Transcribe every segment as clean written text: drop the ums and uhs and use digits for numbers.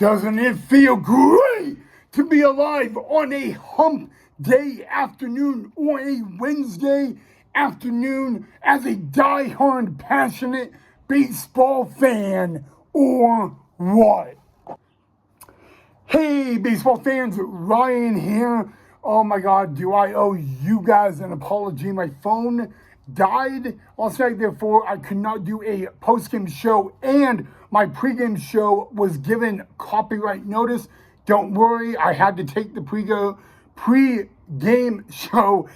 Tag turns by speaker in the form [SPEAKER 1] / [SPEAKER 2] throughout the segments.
[SPEAKER 1] Doesn't it feel great to be alive on a hump day afternoon or a Wednesday afternoon as a die-hard passionate baseball fan or what? Hey, baseball fans, Ryan here. Oh my God, do I owe you guys an apology? My phone died last night, therefore I could not do a post-game show, and my pregame show was given copyright notice. Don't worry, I had to take the pre-game show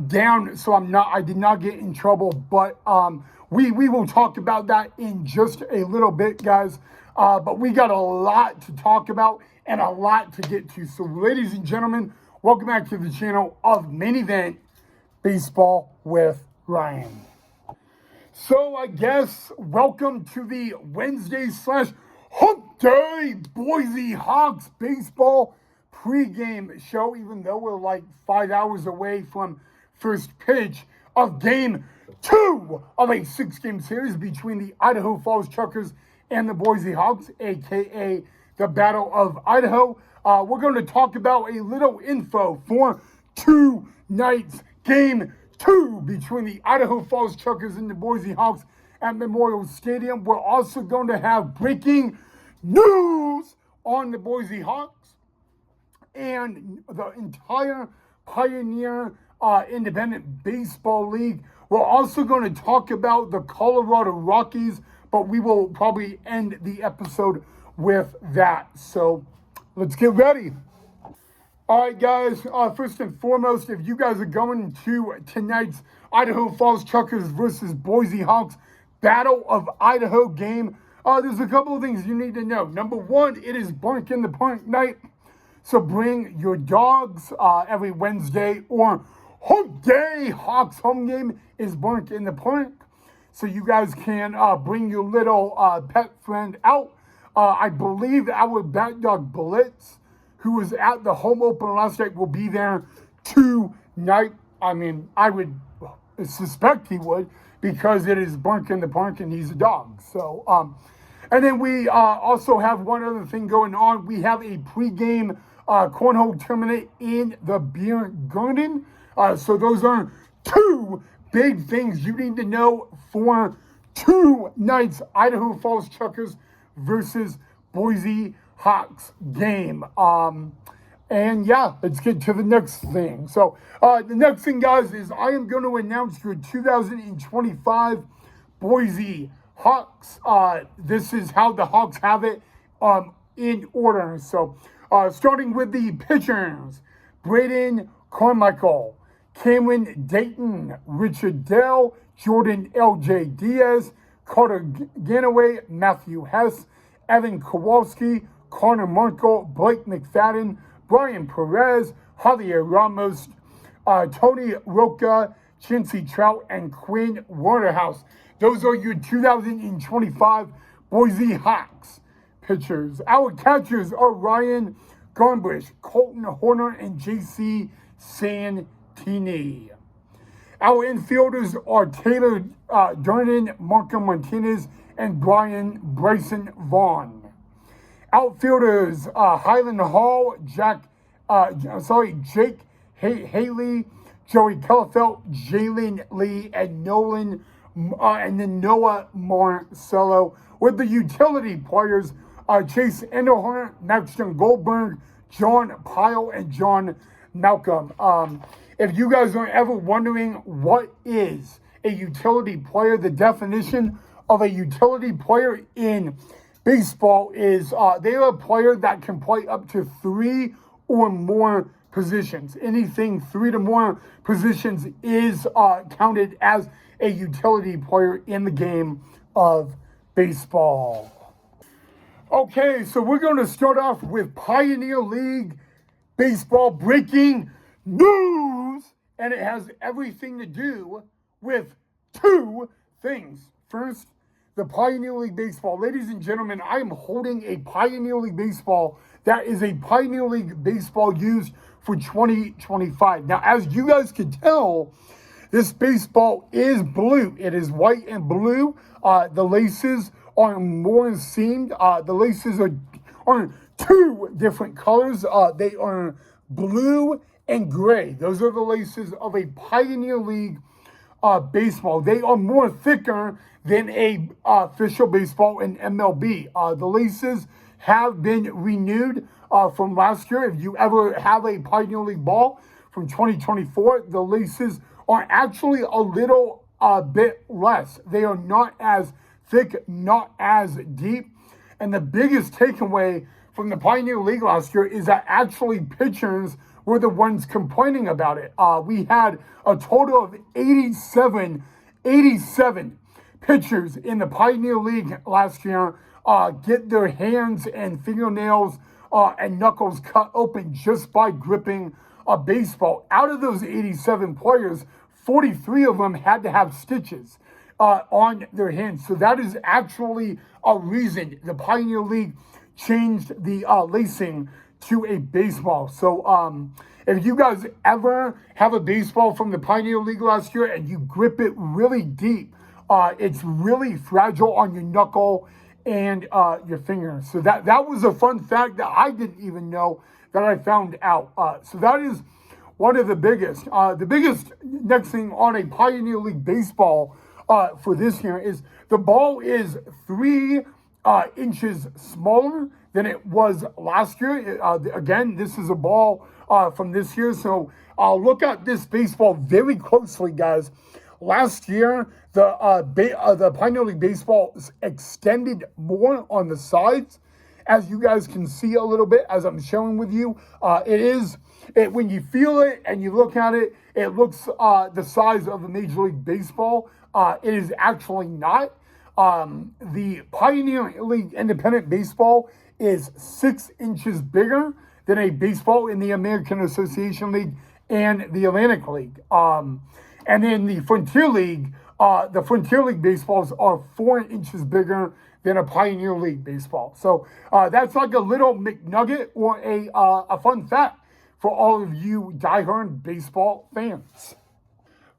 [SPEAKER 1] down, so I did not get in trouble, but we will talk about that in just a little bit, guys. But we got a lot to talk about and a lot to get to. So, ladies and gentlemen, welcome back to the channel of Main Event Baseball with Ryan. So, I guess, welcome to the Wednesday/Hump Day Boise Hawks baseball pregame show, even though we're like 5 hours away from first pitch of Game 2 of a 6-game series between the Idaho Falls Truckers and the Boise Hawks, aka the Battle of Idaho. We're going to talk about a little info for tonight's Game 2 between the Idaho Falls Truckers and the Boise Hawks at Memorial Stadium. We're also going to have breaking news on the Boise Hawks and the entire Pioneer Independent Baseball League. We're also going to talk about the Colorado Rockies, but we will probably end the episode with that. So let's get ready. All right, guys, first and foremost, if you guys are going to tonight's Idaho Falls Truckers versus Boise Hawks Battle of Idaho game, there's a couple of things you need to know. Number one, it is Bark in the Park night. So bring your dogs every Wednesday, or Hump Day Hawks home game is Bark in the Park. So you guys can bring your little pet friend out. I believe our bat dog Blitz, who was at the home opener last night, will be there tonight. I mean, I would suspect he would, because it is Bark in the Park and he's a dog. So, and then we also have one other thing going on. We have a pregame cornhole tournament in the beer garden. So those are two big things you need to know for tonight's Idaho Falls Truckers versus Boise Hawks game. And yeah, let's get to the next thing. So the next thing, guys, is I am going to announce your 2025 Boise Hawks. This is how the Hawks have it in order. So starting with the pitchers: Braden Carmichael, Cameron Dayton, Richard Dell, Jordan L.J. Diaz, Carter Ganaway, Matthew Hess, Evan Kowalski, Connor Markle, Blake McFadden, Brian Perez, Javier Ramos, Tony Roca, Chauncey Trout, and Quinn Waterhouse. Those are your 2025 Boise Hawks pitchers. Our catchers are Ryan Garnbush, Colton Horner, and J.C. Santini. Our infielders are Taylor Darnan, Marco Martinez, and Bryson Vaughn. Outfielders, Highland Hall, Jake Haley, Joey Kellefeld, Jalen Lee, and then Noah Marcello. With the utility players, Chase Endelhart, Maxton Goldberg, John Pyle, and John Malcolm. If you guys are ever wondering what is a utility player, the definition of a utility player in baseball is they are a player that can play up to 3 or more positions. Anything 3 to more positions is counted as a utility player in the game of baseball. Okay, so we're going to start off with Pioneer League baseball breaking news, and it has everything to do with two things. First, the Pioneer League baseball. Ladies and gentlemen, I am holding a Pioneer League baseball that is a Pioneer League baseball used for 2025. Now, as you guys can tell, this baseball is blue. It is white and blue. The laces are more seamed. The laces are are two different colors. They are blue and gray. Those are the laces of a Pioneer League baseball. They are more thicker than a official baseball in MLB. The laces have been renewed from last year. If you ever have a Pioneer League ball from 2024, the laces are actually a little bit less. They are not as thick, not as deep. And the biggest takeaway from the Pioneer League last year is that actually pitchers were the ones complaining about it. We had a total of 87 pitchers in the Pioneer League last year get their hands and fingernails and knuckles cut open just by gripping a baseball. Out of those 87 players, 43 of them had to have stitches on their hands. So that is actually a reason the Pioneer League changed the lacing to a baseball. So if you guys ever have a baseball from the Pioneer League last year and you grip it really deep, it's really fragile on your knuckle and your finger. So that was a fun fact that I didn't even know that I found out. So that is one of the biggest. The biggest next thing on a Pioneer League baseball for this year is the ball is 3 inches smaller than it was last year. Again, this is a ball from this year. So look at this baseball very closely, guys. Last year, the Pioneer League baseball is extended more on the sides. As you guys can see a little bit, as I'm showing with you, when you feel it and you look at it, it looks the size of a Major League Baseball. It is actually not. The Pioneer League Independent Baseball is 6 inches bigger than a baseball in the American Association League and the Atlantic League. And in the Frontier League baseballs are 4 inches bigger than a Pioneer League baseball. So that's like a little McNugget or a fun fact for all of you diehard baseball fans.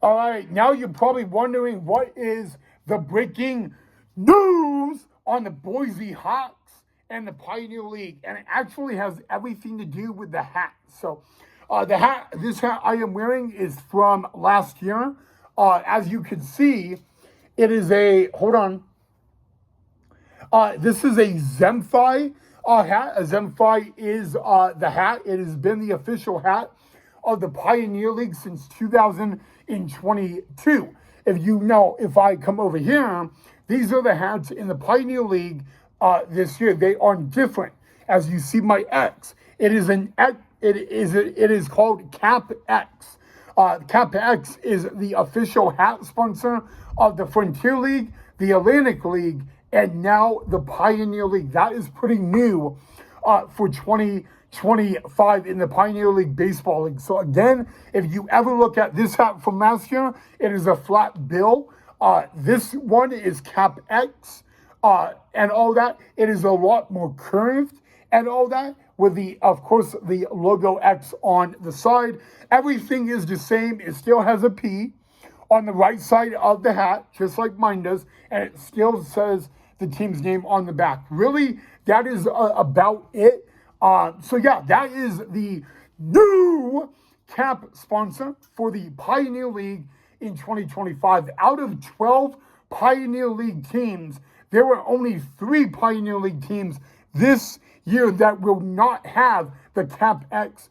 [SPEAKER 1] All right, now you're probably wondering what is the breaking news on the Boise Hawks and the Pioneer League, and it actually has everything to do with the hat. So this hat I am wearing is from last year. As you can see, it is this is a Zemfi hat. A Zemfi is the hat. It has been the official hat of the Pioneer League since 2022. If I come over here, these are the hats in the Pioneer League this year. They are different. As you see my X, it is called Cap X. Cap X is the official hat sponsor of the Frontier League, the Atlantic League, and now the Pioneer League. That is pretty new for 2025 in the Pioneer League Baseball League. So again, if you ever look at this hat from last year, it is a flat bill. This one is Cap X and all that. It is a lot more curved and all that, with of course, the logo X on the side. Everything is the same. It still has a P on the right side of the hat, just like mine does, and it still says the team's name on the back. Really, that is about it. So yeah, that is the new cap sponsor for the Pioneer League in 2025. Out of 12 Pioneer League teams, there were only 3 Pioneer League teams this year that will not have the Cap X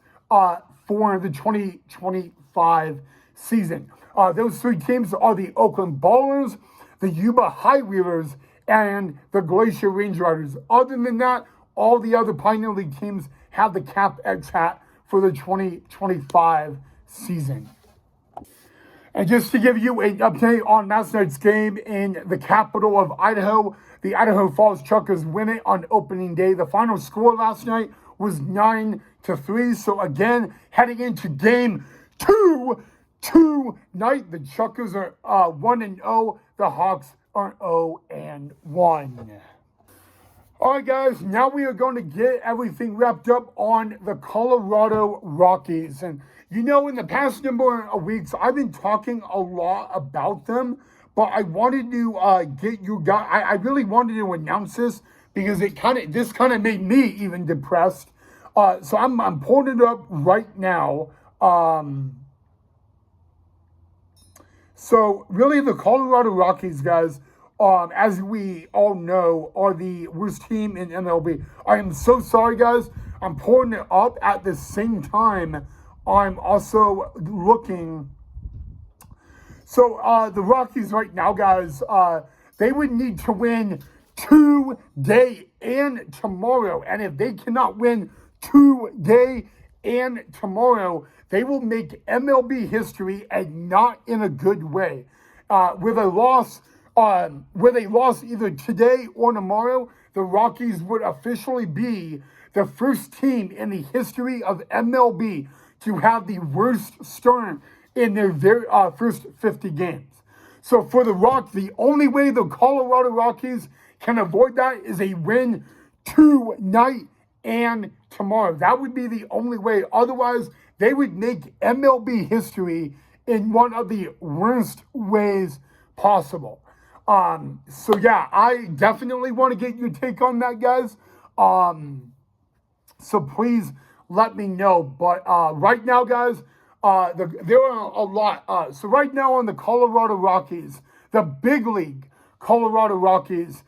[SPEAKER 1] for the 2025 season. Those 3 teams are the Oakland Ballers, the Yuba High Wheelers, and the Glacier Range Riders. Other than that, all the other Pioneer League teams have the Cap X hat for the 2025 season. And just to give you an update on last night's game in the capital of Idaho, the Idaho Falls Chuckers win it on opening day. The final score last night was 9-3. So again, heading into game 2 tonight, the Chuckers are 1-0. The Hawks are 0-1. All right, guys, now we are going to get everything wrapped up on the Colorado Rockies. And in the past number of weeks, I've been talking a lot about them, but I wanted to get you guys, I really wanted to announce this because this kind of made me even depressed. So I'm pulling it up right now. So really, the Colorado Rockies, guys, as we all know, are the worst team in MLB. I am so sorry, guys. I'm pulling it up at the same time. I'm also looking. So the Rockies right now, guys, they would need to win today and tomorrow. And if they cannot win today and tomorrow, they will make MLB history, and not in a good way. With a loss either today or tomorrow, the Rockies would officially be the first team in the history of MLB to have the worst start in their very first 50 games. So for the only way the Colorado Rockies can avoid that is a win tonight and tomorrow. That would be the only way. Otherwise, they would make MLB history in one of the worst ways possible. So yeah, I definitely want to get your take on that, guys. So please let me know. But right now, guys, there are a lot. So right now on the Colorado Rockies, the big league Colorado Rockies,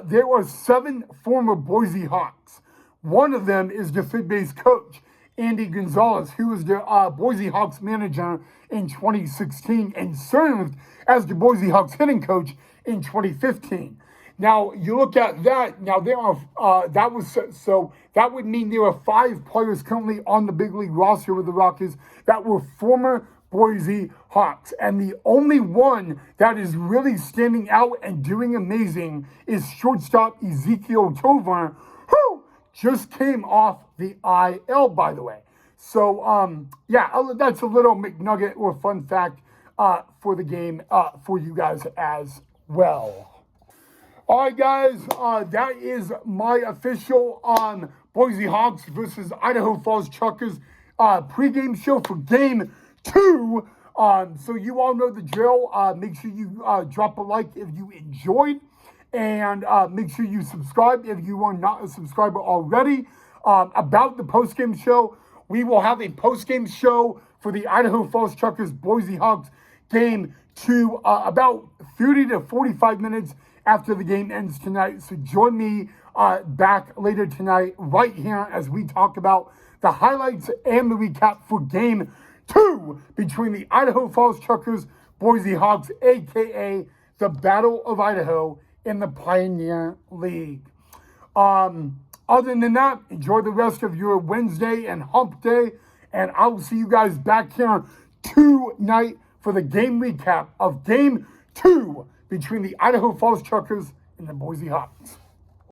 [SPEAKER 1] there are 7 former Boise Hawks. One of them is the third base coach, Andy Gonzalez, who was the Boise Hawks manager in 2016 and served as the Boise Hawks hitting coach in 2015. Now you look at that. Now there are that would mean there are 5 players currently on the big league roster with the Rockies that were former Boise Hawks, and the only one that is really standing out and doing amazing is shortstop Ezekiel Tovar, who just came off the IL, by the way. So yeah, that's a little McNugget or fun fact for the game for you guys as well. All right, guys, that is my official Boise Hawks versus Idaho Falls Truckers pregame show for Game 2. So you all know the drill. Make sure you drop a like if you enjoyed, and make sure you subscribe if you are not a subscriber already. About the postgame show, we will have a postgame show for the Idaho Falls Truckers Boise Hawks Game 2 about 30 to 45 minutes after the game ends tonight. So join me back later tonight right here as we talk about the highlights and the recap for Game 2 between the Idaho Falls Truckers Boise Hawks, a.k.a. the Battle of Idaho in the Pioneer League. Other than that, enjoy the rest of your Wednesday and hump day, and I will see you guys back here tonight for the game recap of Game 2 between the Idaho Falls Truckers and the Boise Hawks.